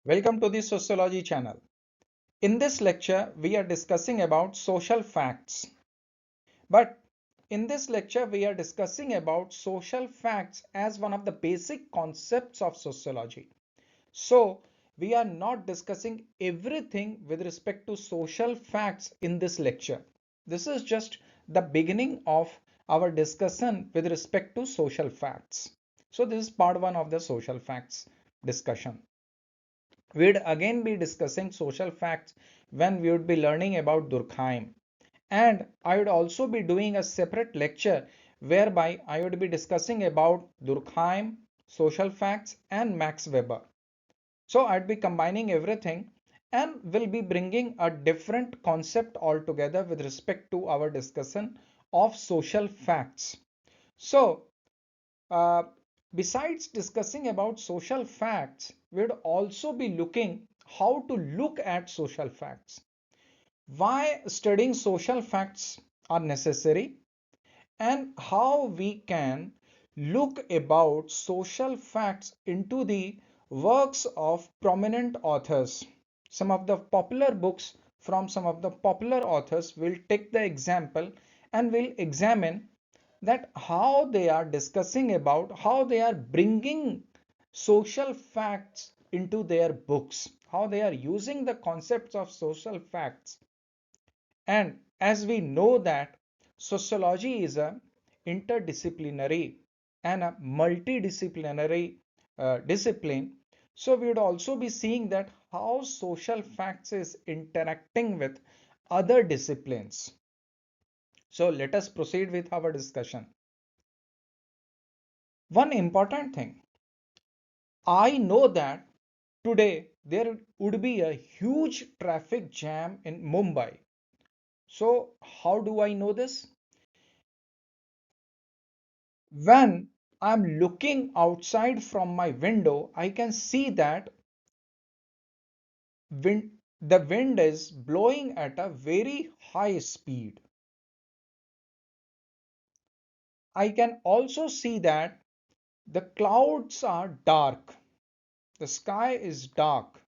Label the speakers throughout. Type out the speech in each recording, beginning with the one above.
Speaker 1: Welcome to the Sociology channel. In this lecture, we are discussing about social facts. But in this lecture, we are discussing about social facts as one of the basic concepts of sociology. So, we are not discussing everything with respect to social facts in this lecture. This is just the beginning of our discussion with respect to social facts. So, this is part one of the social facts discussion. We'd again be discussing social facts when we would be learning about Durkheim. And I would also be doing a separate lecture whereby I would be discussing about Durkheim, social facts, and Max Weber. So I'd be combining everything and will be bringing a different concept altogether with respect to our discussion of social facts. So uh, besides discussing about social facts, we'd also be looking how to look at social facts, why studying social facts are necessary, and how we can look about social facts into the works of prominent authors. Some of the popular books from some of the popular authors will take the example and will examine that how they are discussing about how they are bringing social facts into their books, how they are using the concepts of social facts. And as we know that sociology is a interdisciplinary and a multidisciplinary discipline, so we would also be seeing that how social facts is interacting with other disciplines. So let us proceed with our discussion. One important thing, I know that today there would be a huge traffic jam in Mumbai. So how do I know this? When I'm looking outside from my window, I can see that the wind is blowing at a very high speed. I can also see that the clouds are dark. The sky is dark.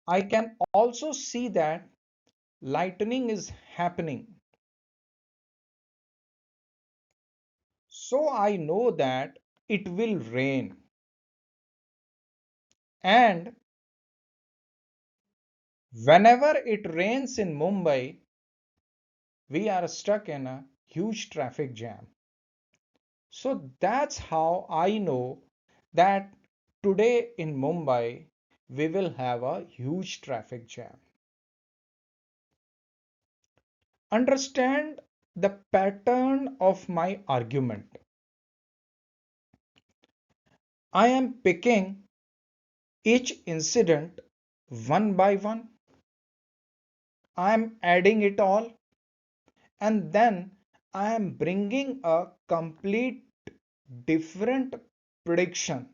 Speaker 1: I can also see that lightning is happening. So I know that it will rain. And whenever it rains in Mumbai, we are stuck in a huge traffic jam. So that's how I know that today in Mumbai we will have a huge traffic jam. Understand the pattern of my argument. I am picking each incident one by one. I am adding it all, and then I am bringing a complete different prediction.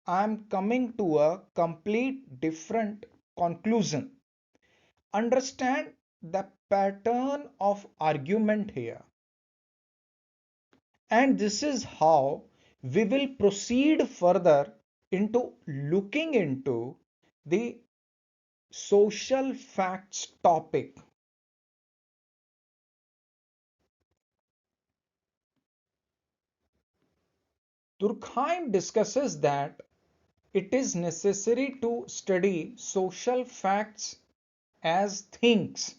Speaker 1: I am coming to a complete different conclusion. Understand the pattern of argument here. And this is how we will proceed further into looking into the social facts topic. Durkheim discusses that it is necessary to study social facts as things.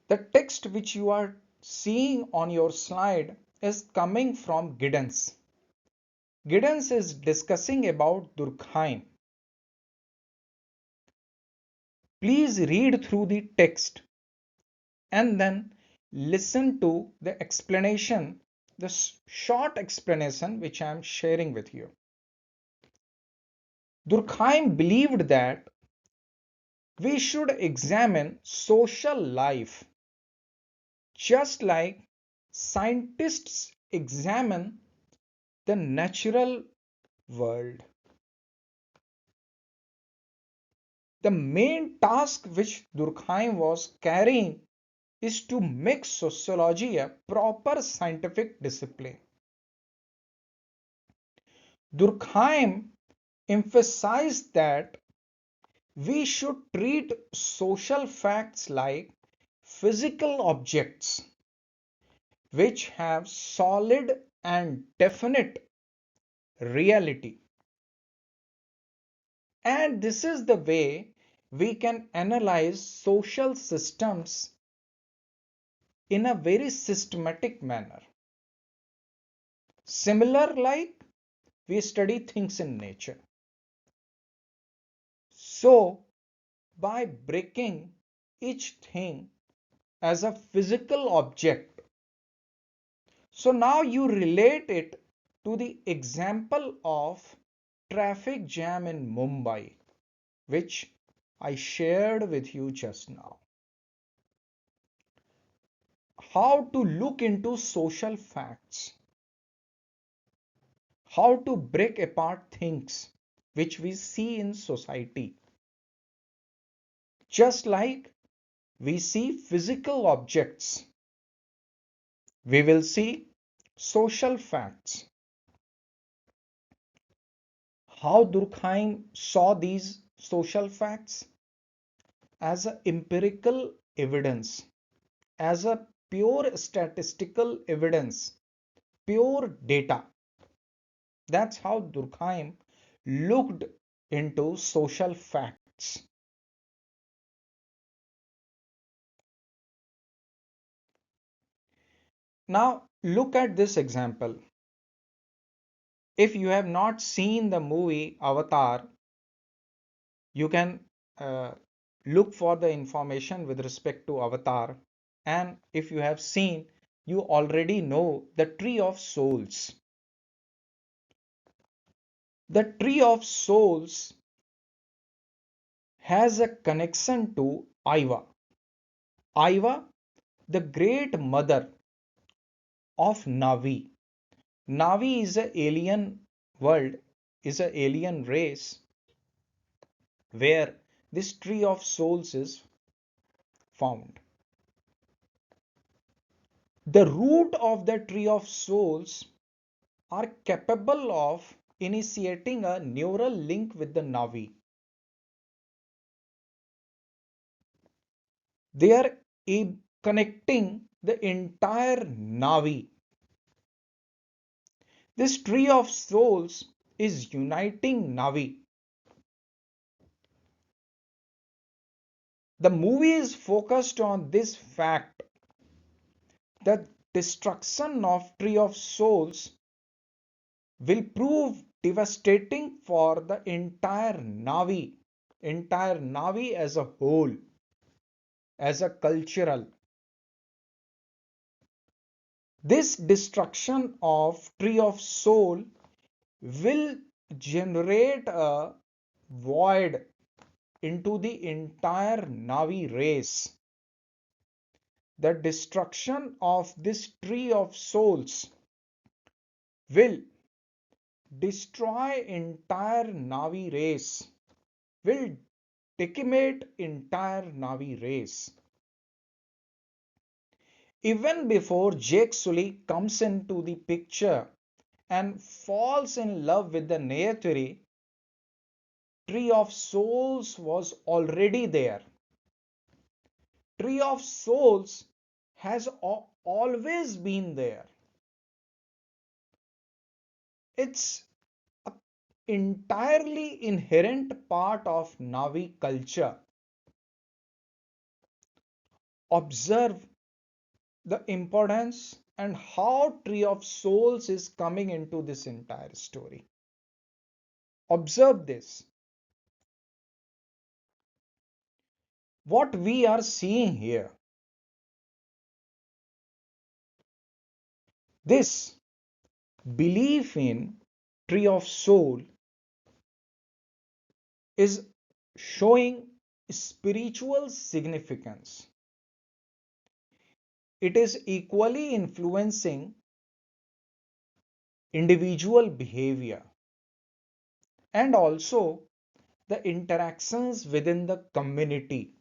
Speaker 1: The text which you are seeing on your slide is coming from Giddens. Giddens is discussing about Durkheim. Please read through the text and then listen to the explanation, the short explanation which I am sharing with you. Durkheim believed that we should examine social life just like scientists examine the natural world. The main task which Durkheim was carrying is to make sociology a proper scientific discipline. Durkheim emphasized that we should treat social facts like physical objects which have solid and definite reality. And this is the way we can analyze social systems in a very systematic manner. Similar like we study things in nature. So by breaking each thing as a physical object, so now you relate it to the example of traffic jam in Mumbai, which I shared with you just now. How to look into social facts, how to break apart things which we see in society. Just like we see physical objects, we will see social facts. How Durkheim saw these social facts? As a empirical evidence, as a pure statistical evidence, pure data. That's how Durkheim looked into social facts. Now look at this example. If you have not seen the movie Avatar, you can uh, look for the information with respect to Avatar. And if you have seen, you already know the tree of souls. The tree of souls has a connection to Iva. Iva, the great mother of Navi. Navi is an alien world, is an alien race where this tree of souls is found. The root of the tree of souls are capable of initiating a neural link with the Navi. They are connecting the entire Navi. This tree of souls is uniting Navi. The movie is focused on this fact that destruction of tree of souls will prove devastating for the entire Navi as a whole, as a cultural. This destruction of tree of soul will generate a void into the entire Navi race. The destruction of this tree of souls will destroy entire Navi race, will decimate entire Navi race. Even before Jake Sully comes into the picture and falls in love with the Neyatiri, tree of souls was already there. Tree of souls has always been there. It's an entirely inherent part of Navi culture. Observe the importance and how tree of souls is coming into this entire story. Observe this. What we are seeing here, this belief in tree of soul is showing spiritual significance. It is equally influencing individual behavior and also the interactions within the community.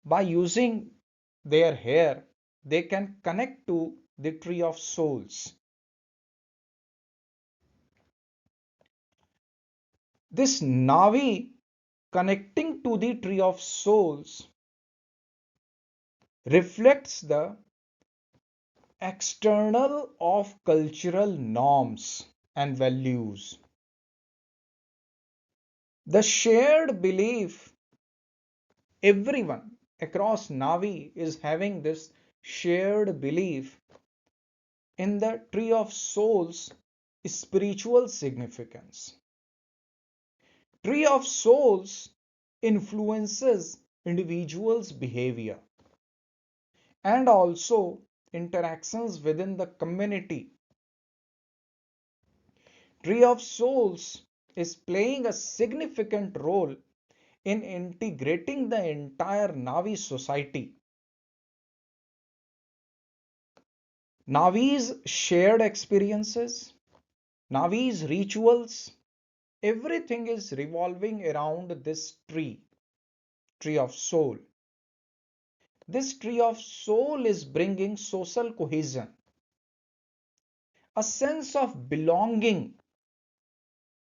Speaker 1: By using their hair, they can connect to the tree of souls. This Navi connecting to the tree of souls reflects the external of cultural norms and values. The shared belief everyone across Navi is having this shared belief in the tree of souls spiritual significance. Tree of souls influences individuals' behavior and also interactions within the community. Tree of souls is playing a significant role in integrating the entire Navi society. Navi's shared experiences, Navi's rituals, everything is revolving around this tree of soul. This tree of soul is bringing social cohesion, a sense of belonging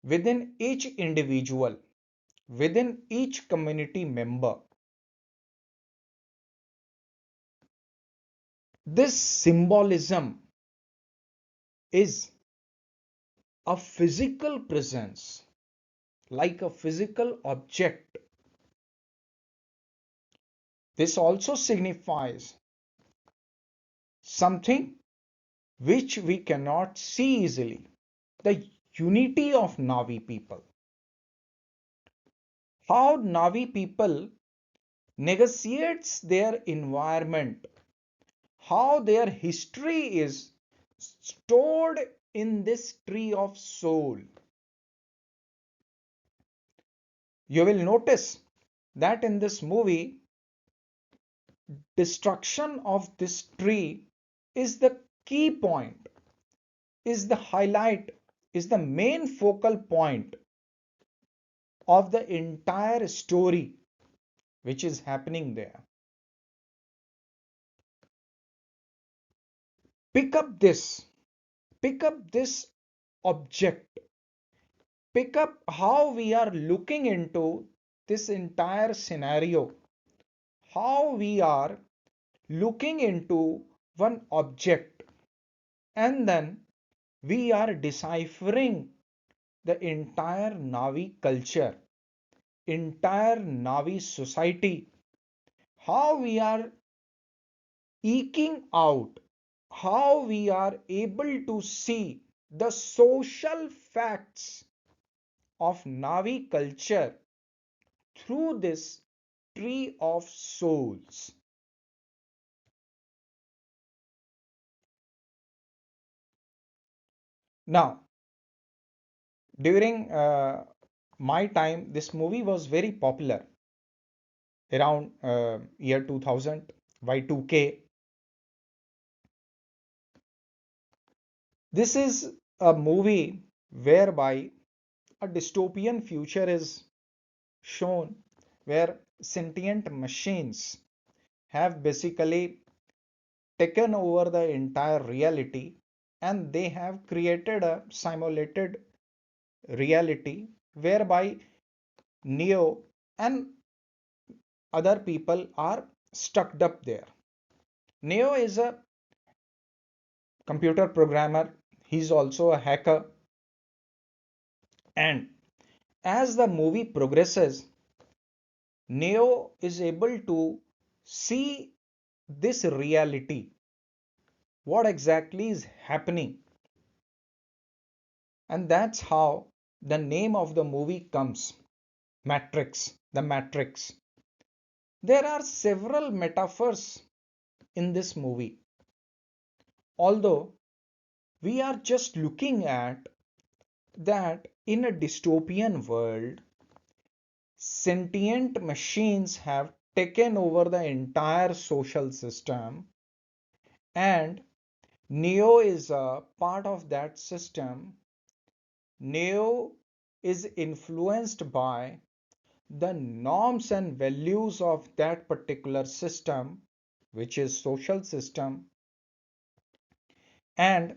Speaker 1: within each individual, within each community member. This symbolism is a physical presence, like a physical object. This also signifies something which we cannot see easily, the unity of Navi people. How Navi people negotiates their environment, how their history is stored in this tree of soul. You will notice that in this movie, destruction of this tree is the key point, is the highlight, is the main focal point of the entire story which is happening there. Pick up this, pick up this object, pick up how we are looking into this entire scenario, how we are looking into one object, and then we are deciphering the entire Navi culture, entire Navi society, how we are eking out, how we are able to see the social facts of Navi culture through this tree of souls. Now, during my time, this movie was very popular around year 2000, Y2K. This is a movie whereby a dystopian future is shown where sentient machines have basically taken over the entire reality and they have created a simulated reality whereby Neo and other people are stuck up there. Neo is a computer programmer, he's also a hacker, and as the movie progresses, Neo is able to see this reality, what exactly is happening, and that's how the name of the movie comes, Matrix, the Matrix. There are several metaphors in this movie, although we are just looking at that in a dystopian world, sentient machines have taken over the entire social system, and Neo is a part of that system. Neo is influenced by the norms and values of that particular system, which is social system, and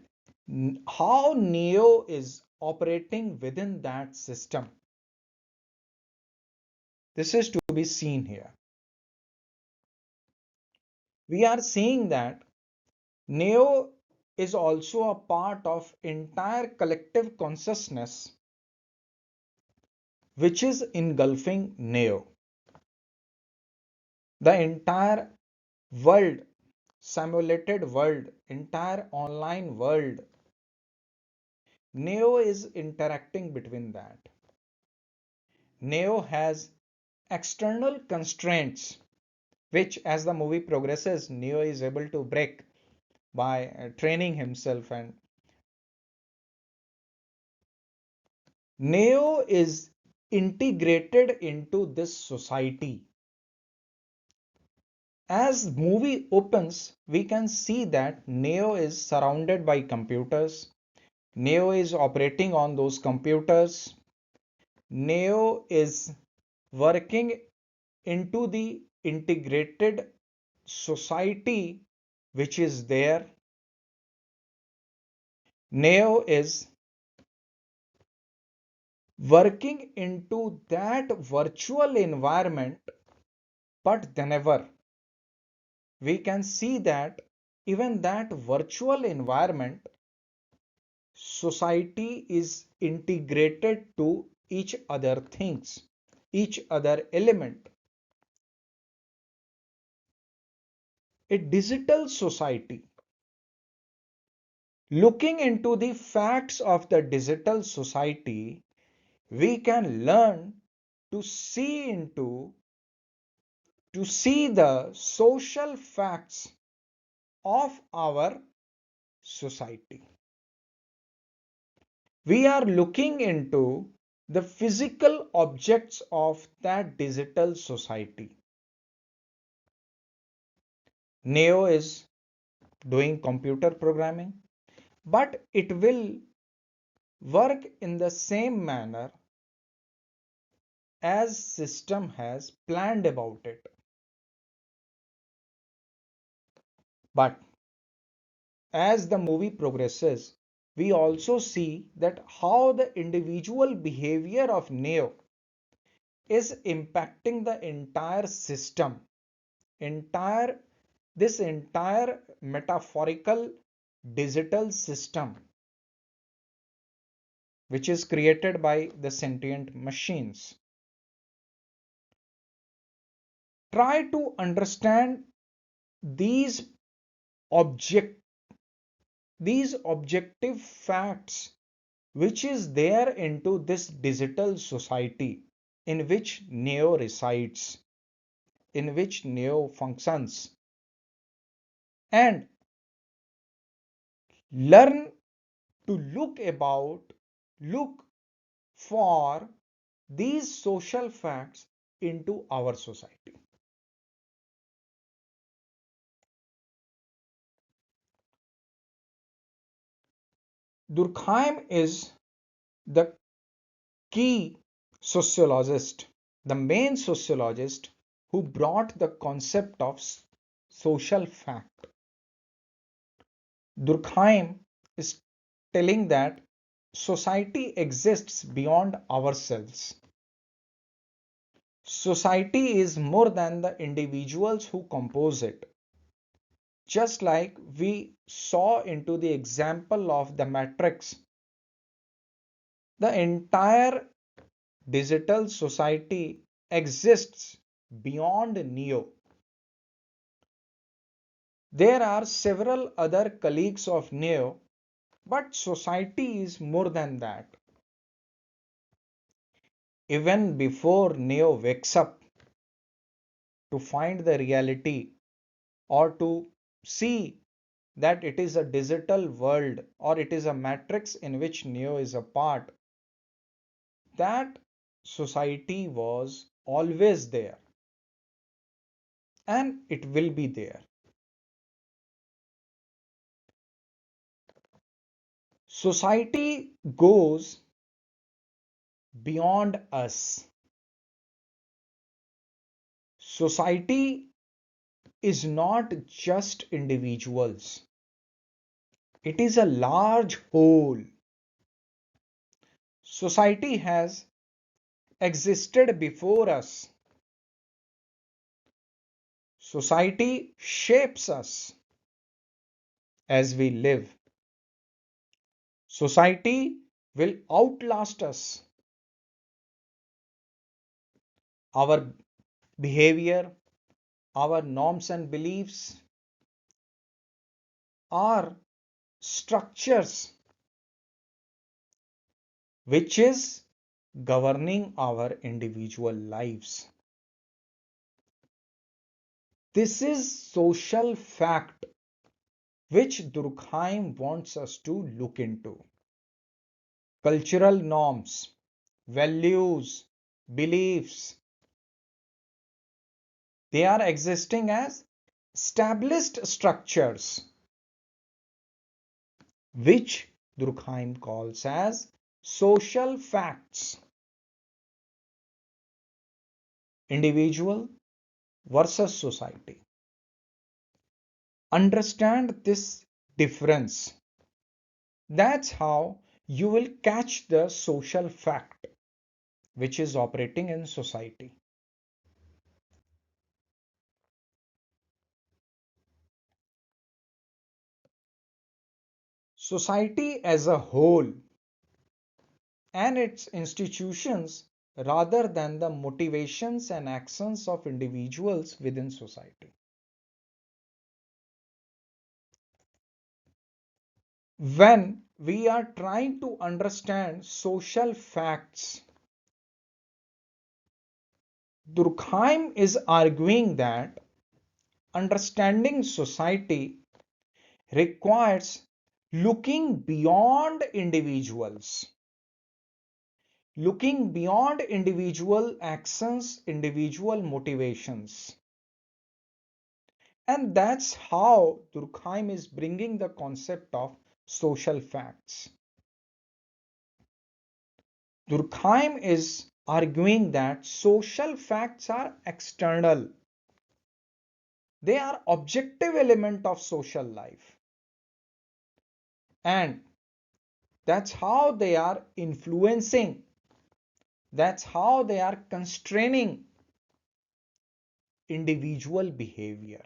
Speaker 1: how Neo is operating within that system. This is to be seen here. We are seeing that Neo is also a part of entire collective consciousness which is engulfing Neo. The entire world, simulated world, entire online world, Neo is interacting between that. Neo has external constraints which, as the movie progresses, Neo is able to break by training himself, and Neo is integrated into this society. As movie opens, we can see that Neo is surrounded by computers. Neo is operating on those computers. Neo is working into the integrated society which is there. Neo is working into that virtual environment, but whenever we can see that even that virtual environment, society is integrated to each other things, each other element. A digital society. Looking into the facts of the digital society, we can learn to see the social facts of our society. We are looking into the physical objects of that digital society. Neo is doing computer programming, but it will work in the same manner as system has planned about it. But as the movie progresses, we also see that how the individual behavior of Neo is impacting the entire system, entire this entire metaphorical digital system which is created by the sentient machines. Try to understand these object these objective facts which is there into this digital society in which Neo resides, in which Neo functions, and learn to look for these social facts into our society. Durkheim is the key sociologist, the main sociologist who brought the concept of social fact. Durkheim is telling that society exists beyond ourselves. Society is more than the individuals who compose it. Just like we saw into the example of the matrix, the entire digital society exists beyond Neo. There are several other colleagues of Neo, but society is more than that. Even before Neo wakes up to find the reality or to see that it is a digital world or it is a matrix in which Neo is a part, that society was always there and it will be there. Society goes beyond us. Society is not just individuals, it is a large whole. Society has existed before us. Society shapes us as we live. Society will outlast us. Our behavior, our norms and beliefs are structures which is governing our individual lives. This is social fact which Durkheim wants us to look into. Cultural norms, values, beliefs, they are existing as established structures which Durkheim calls as social facts. Individual versus society. Understand this difference. That's how you will catch the social fact which is operating in society. Society as a whole and its institutions rather than the motivations and actions of individuals within society. When we are trying to understand social facts, Durkheim is arguing that understanding society requires looking beyond individuals, looking beyond individual actions, individual motivations. And that's how Durkheim is bringing the concept of social facts. Durkheim is arguing that social facts are external. They are objective element of social life. And that's how they are influencing. That's how they are constraining individual behavior.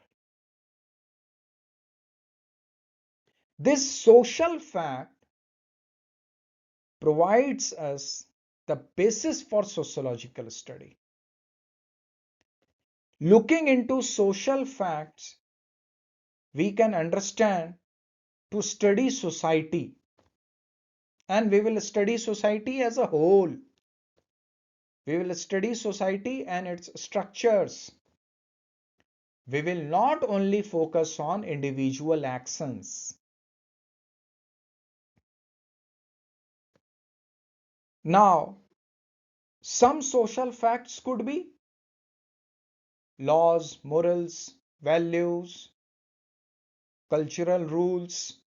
Speaker 1: This social fact provides us the basis for sociological study. Looking into social facts, we can understand to study society, and we will study society as a whole. We will study society and its structures. We will not only focus on individual actions. Now, some social facts could be laws, morals, values, cultural rules.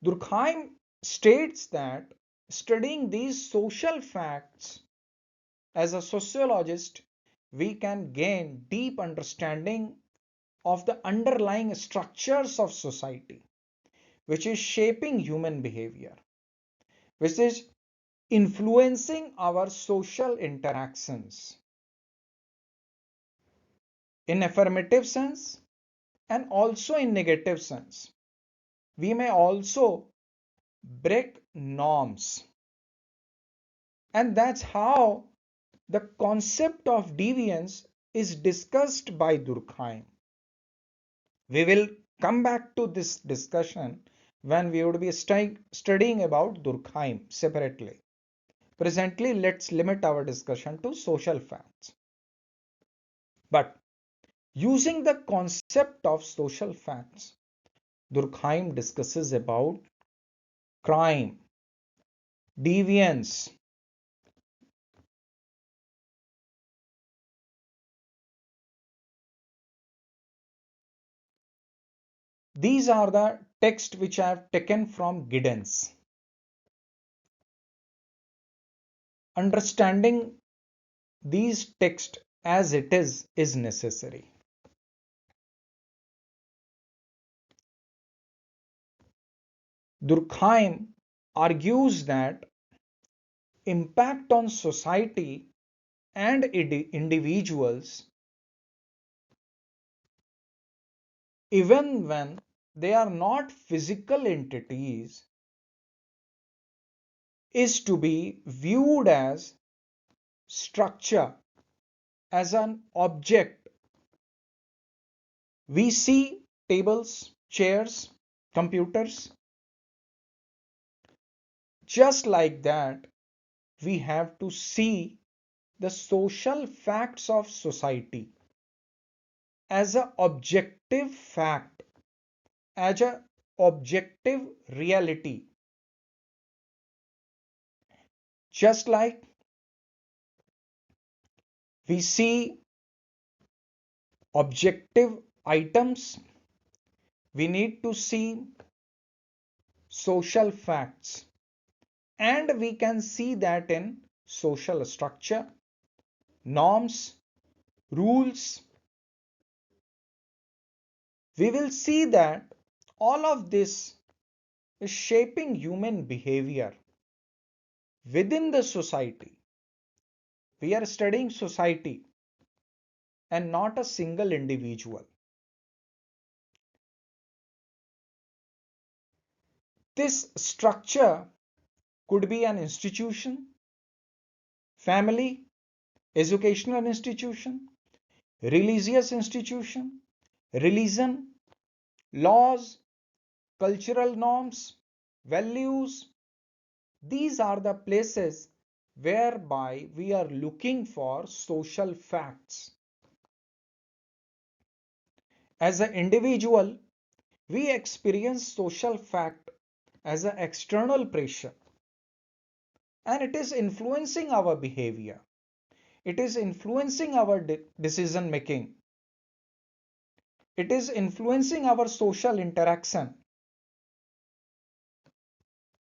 Speaker 1: Durkheim states that studying these social facts as a sociologist, we can gain deep understanding of the underlying structures of society, which is shaping human behavior, which is influencing our social interactions in affirmative sense and also in negative sense. We may also break norms, and that's how the concept of deviance is discussed by Durkheim. We will come back to this discussion when we would be studying about Durkheim separately. Presently, let's limit our discussion to social facts. But using the concept of social facts, Durkheim discusses about crime, deviance, these are the texts which I have taken from Giddens. Understanding these texts as it is necessary. Durkheim argues that impact on society and individuals, even when they are not physical entities, is to be viewed as structure, as an object. We see tables, chairs, computers. Just like that, we have to see the social facts of society as an objective fact, as an objective reality. Just like we see objective items, we need to see social facts, and we can see that in social structure, norms, rules. We will see that all of this is shaping human behavior within the society. We are studying society and not a single individual. This structure could be an institution, family, educational institution, religious institution, religion, laws, cultural norms, values. These are the places whereby we are looking for social facts. As an individual, we experience social fact as an external pressure, and it is influencing our behavior. It is influencing our decision making. It is influencing our social interaction.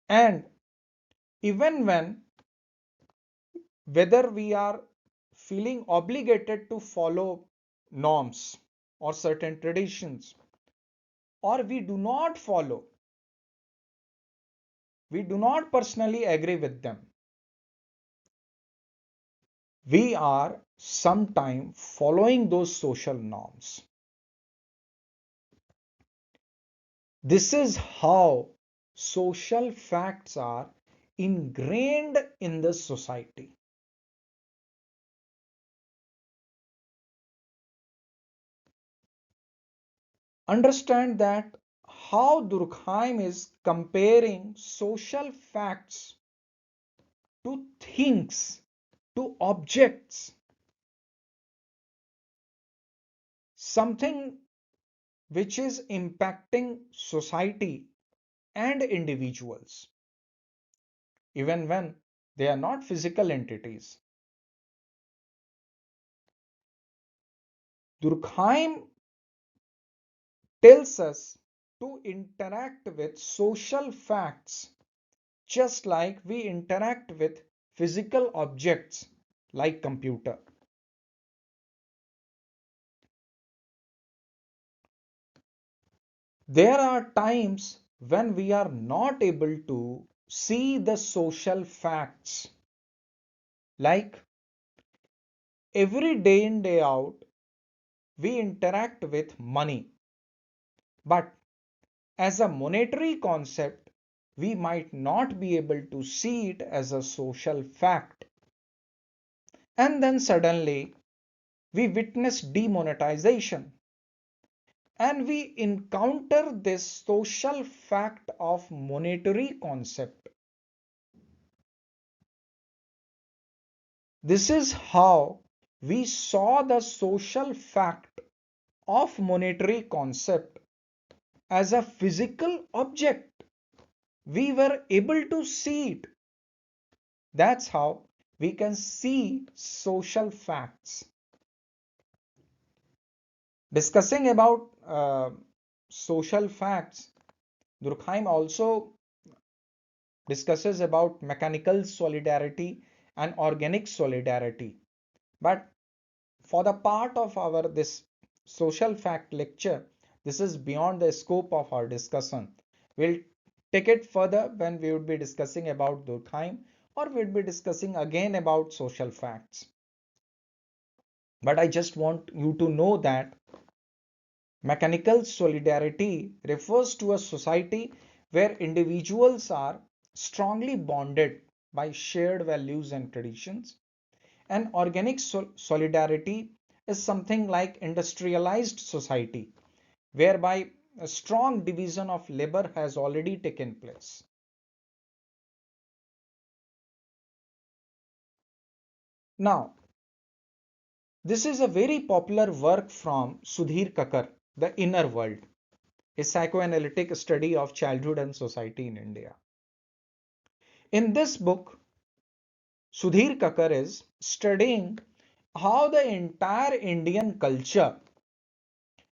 Speaker 1: And even when whether we are feeling obligated to follow norms or certain traditions, or we do not follow, we do not personally agree with them, we are sometime following those social norms. This is how social facts are ingrained in the society. Understand that how Durkheim is comparing social facts to things, to objects, something which is impacting society and individuals, even when they are not physical entities. Durkheim tells us to interact with social facts just like we interact with physical objects like computer. There are times when we are not able to see the social facts, like every day in day out we interact with money, but as a monetary concept we might not be able to see it as a social fact. And then suddenly we witness demonetization and we encounter this social fact of monetary concept. This is how we saw the social fact of monetary concept as a physical object. We were able to see it. That's how we can see social facts. Discussing about social facts, Durkheim also discusses about mechanical solidarity and organic solidarity. But for the part of our this social fact lecture, this is beyond the scope of our discussion. We'll take it further when we would be discussing about Durkheim, or we'll be discussing again about social facts. But I just want you to know that mechanical solidarity refers to a society where individuals are strongly bonded by shared values and traditions. And organic solidarity is something like industrialized society, whereby a strong division of labor has already taken place. Now, this is a very popular work from Sudhir Kakar, The Inner World, a psychoanalytic study of childhood and society in India. In this book, Sudhir Kakar is studying how the entire Indian culture,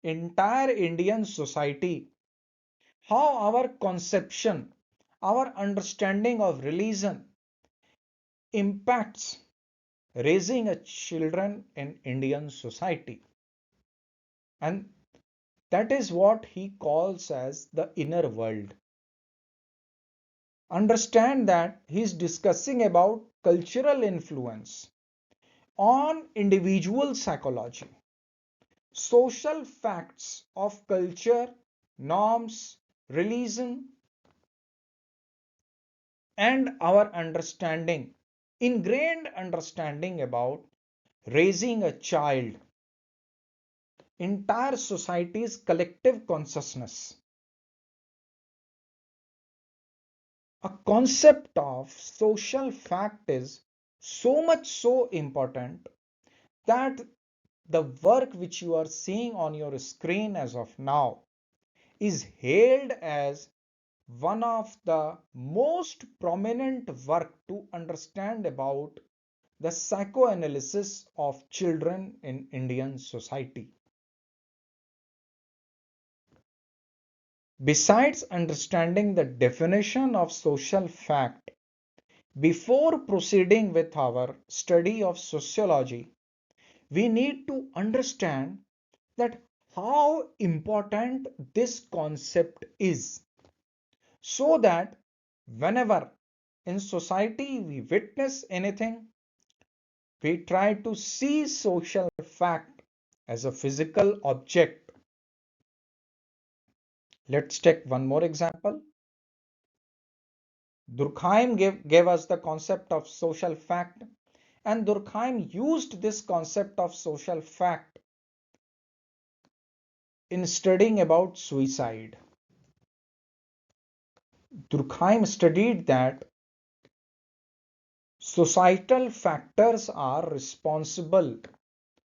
Speaker 1: entire Indian society, how our conception, our understanding of religion impacts raising a children in Indian society. And that is what he calls as the inner world. Understand that he is discussing about cultural influence on individual psychology, social facts of culture, norms, religion, and our understanding, ingrained understanding about raising a child, entire society's collective consciousness. A concept of social fact is so much so important that the work which you are seeing on your screen as of now is hailed as one of the most prominent work to understand about the psychoanalysis of children in Indian society. Besides understanding the definition of social fact, before proceeding with our study of sociology, we need to understand that how important this concept is, so that whenever in society we witness anything, we try to see social fact as a physical object. Let's take one more example. Durkheim gave us the concept of social fact, and Durkheim used this concept of social fact in studying about suicide. Durkheim studied that societal factors are responsible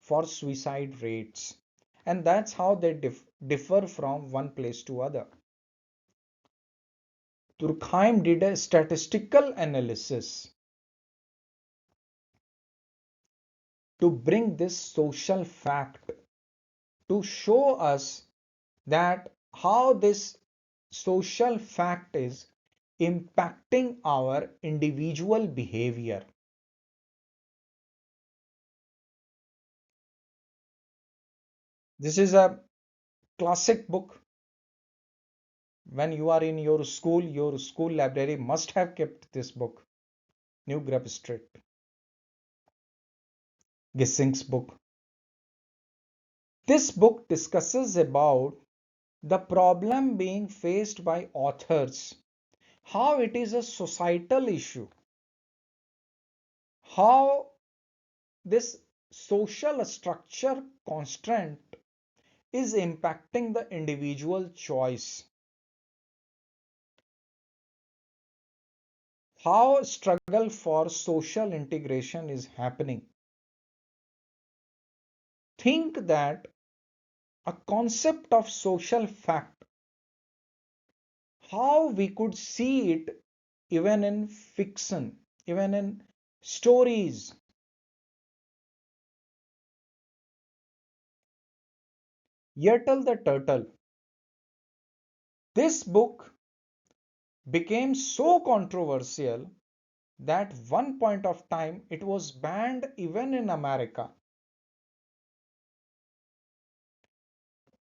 Speaker 1: for suicide rates, and that's how they differ from one place to other. Durkheim did a statistical analysis to bring this social fact to show us that how this social fact is impacting our individual behavior. This is a classic book. When you are in your school library must have kept this book, New Grub Street, Gissing's book. This book discusses about the problem being faced by authors, how it is a societal issue, how this social structure constraint is impacting the individual choice, how struggle for social integration is happening. Think that a concept of social fact, how we could see it even in fiction, even in stories. Yertle the Turtle. This book became so controversial that one point of time it was banned even in America.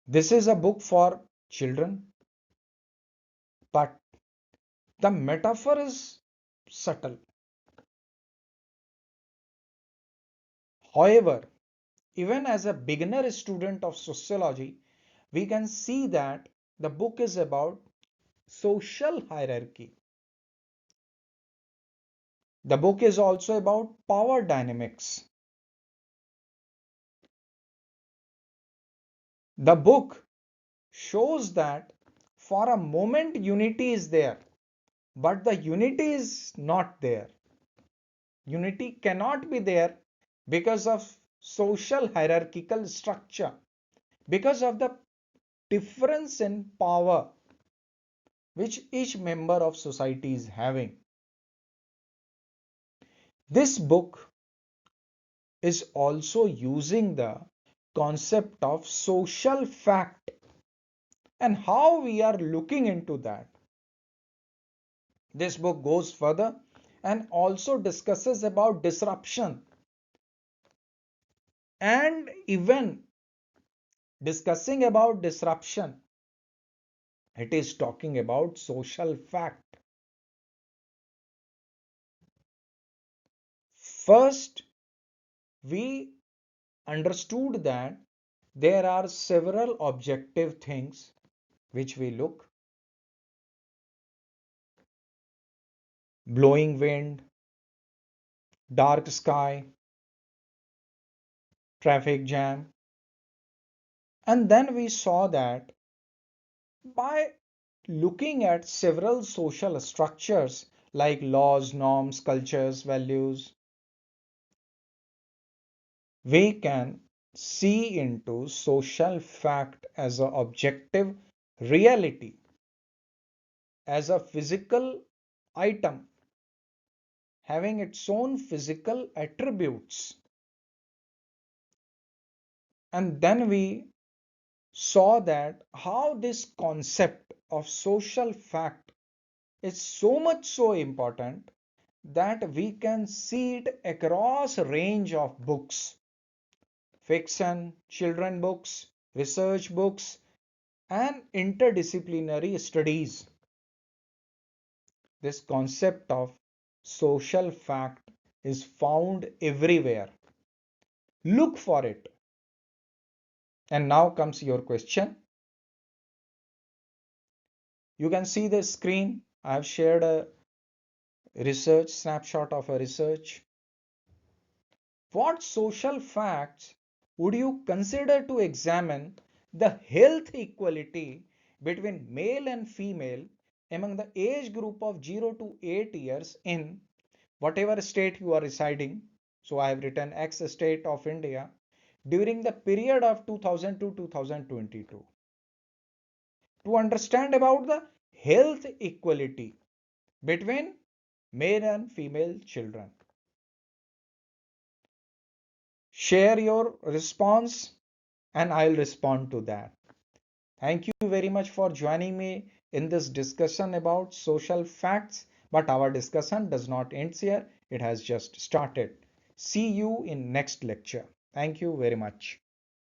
Speaker 1: This is a book for children, but the metaphor is subtle. However, Even as a beginner student of sociology, we can see that the book is about social hierarchy. The book is also about power dynamics. The book shows that for a moment unity is there, but the unity is not there. Unity cannot be there because of social hierarchical structure, because of the difference in power which each member of society is having. This book is also using the concept of social fact and how we are looking into that. This book goes further and also discusses about disruption, and even discussing about disruption, it is talking about social fact. First, we understood that there are several objective things which we look: blowing wind, dark sky, traffic jam. And then we saw that by looking at several social structures like laws, norms, cultures, values, we can see into social fact as an objective reality, as a physical item having its own physical attributes. And then we saw that how this concept of social fact is so much so important that we can see it across a range of books: fiction, children books, research books, and interdisciplinary studies. This concept of social fact is found everywhere. Look for it. And now comes your question. You can see the screen. I have shared a research snapshot of a research. What social facts would you consider to examine the health equality between male and female among the age group of 0 to 8 years in whatever state you are residing? So I have written X state of India during the period of 2000 to 2022 to understand about the health equality between male and female children. Share your response and I'll respond to that. Thank you very much for joining me in this discussion about social facts. But our discussion does not end here. It has just started. See you in next lecture. Thank you very much.